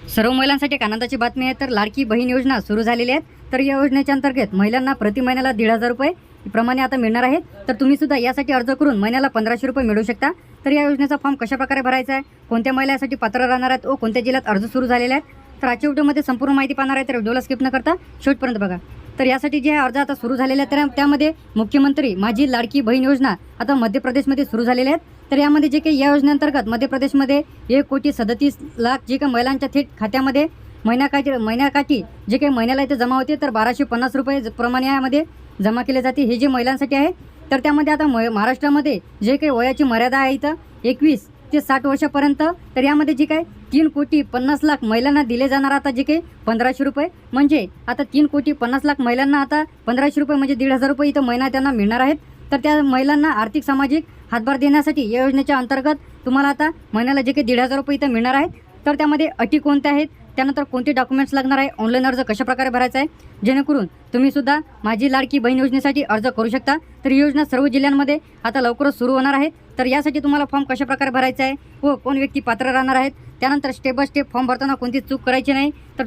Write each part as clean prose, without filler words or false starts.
सर्व महिलांसाठी एक आनंदाची बातमी आहे। तर लाडकी बहीण योजना सुरू झालेली आहे। तर या योजनेच्या अंतर्गत महिलांना प्रति महिन्याला 1,500 रुपये प्रमाणे आता मिळणार आहेत। तर तुम्ही सुद्धा यासाठी अर्ज करून महिन्याला 1,500 रुपये मिळू शकता। तर या योजनेचा फॉर्म कशा प्रकारे भरायचा आहे, कोणत्या महिला यासाठी पात्र राहणार आहेत व कोणत्या जिल्ह्यात अर्ज सुरू झालेले आहेत, तर आजच्या व्हिडिओमध्ये संपूर्ण माहिती पाहणार आहे। तर व्हिडिओला स्किप न करता शेवटपर्यंत बघा। तर यासाठी जे अर्ज आता सुरू झालेले आहेत तर त्यामध्ये मुख्यमंत्री माझी लाडकी बहीण योजना आता मध्य प्रदेशमध्ये सुरू झालेले आहेत। तर यामध्ये जे काही या योजनेअंतर्गत मध्य प्रदेशमध्ये 1,37,00,000 जे काही महिलांच्या थेट खात्यामध्ये महिन्याकाठी जे काही महिन्याला इथे जमा होते तर 1,250 रुपये प्रमाणे यामध्ये जमा केले जाते। हे जे महिलांसाठी आहे तर त्यामध्ये आता महाराष्ट्रामध्ये जे काही वयाची मर्यादा आहे इथं 21 ते 60 वर्षापर्यंत, तर यामध्ये जे काही 3,50,00,000 महिलांना दिले जाणार आता जे काही 1,500 रुपये, म्हणजे आता 3,50,00,000 महिलांना आता 1,500 रुपये म्हणजे 1,500 रुपये इथं महिना त्यांना मिळणार आहेत। तर त्या महिलांना आर्थिक सामाजिक हातभार देण्यासाठी या योजनेच्या अंतर्गत तुम्हाला आता महिन्याला जे काही 1,500 रुपये इथं मिळणार आहेत। तर त्यामध्ये अटी कोणत्या आहेत, त्यानंतर कोणते डॉक्युमेंट्स लागणार आहे, ऑनलाईन अर्ज कशाप्रकारे भरायचा आहे, जेणेकरून तुम्ही सुद्धा माझी लाडकी बहीण योजनेसाठी अर्ज करू शकता। तर ही योजना सर्व जिल्ह्यांमध्ये आता लवकरच सुरू होणार आहे। तर यासाठी तुम्हाला फॉर्म कशाप्रकारे भरायचा आहे व कोण व्यक्ती पात्र राहणार आहेत, त्यानंतर स्टेप बाय स्टेप फॉर्म भरताना कोणतीच चूक करायची नाही। तर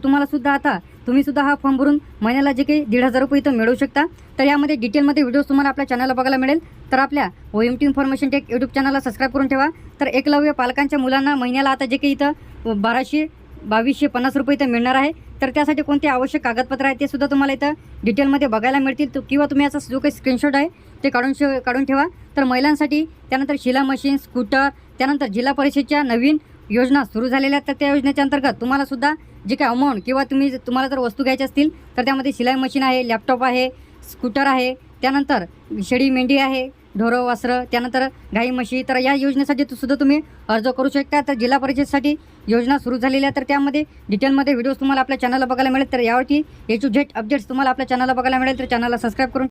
तुम्ही सुद्धा हा फॉर्म भरून महिन्याला जे काही 1,500 रुपये इथं मिळवू शकता। तर यामध्ये डिटेलमध्ये व्हिडिओज तुम्हाला आपल्या चॅनलला बघायला मिळेल। तर आपल्या OMT इन्फॉर्मेशन टेक यूट्यूब चॅनलला सबस्क्राईब करून ठेवा। तर एकलव्य पालकांच्या मुलांना महिन्याला आता जे काही इथं 1,250 रुपये इथं मिळणार आहे। तर त्यासाठी कोणते आवश्यक कागदपत्र आहेत ते सुद्धा तुम्हाला इथं डिटेलमध्ये बघायला मिळतील, किंवा तुम्ही याचा जो काही स्क्रीनशॉट आहे ते काढून ठेवा। तर महिलांसाठी त्यानंतर शिलाई मशीन, स्कूटर, त्यानंतर जिल्हा परिषदेच्या नवीन योजना सुरू झालेल्या आहेत। तर त्या योजनेच्या अंतर्गत तुम्हाला सुद्धा जे काही अमाऊंट किंवा तुम्हाला जर वस्तू घ्यायच्या असतील तर त्यामध्ये शिलाई मशीन आहे, लॅपटॉप आहे, स्कूटर आहे, त्यानंतर शेळी मेंढी आहे, ढोरं वासरं, त्यानंतर गाई म्हशी, तर या योजनेसाठी सुद्धा तुम्ही अर्ज करू शकता। तर जिल्हा परिषदेसाठी योजना सुरू झालेली आहे। तर त्यामध्ये डिटेलमध्ये व्हिडिओज तुम्हाला आपल्या चॅनलला बघायला मिळेल। तर यावरती A to Z अपडेट्स तुम्हाला आपल्या चॅनलला बघायला मिळेल। तर चॅनलला सबस्क्राईब करून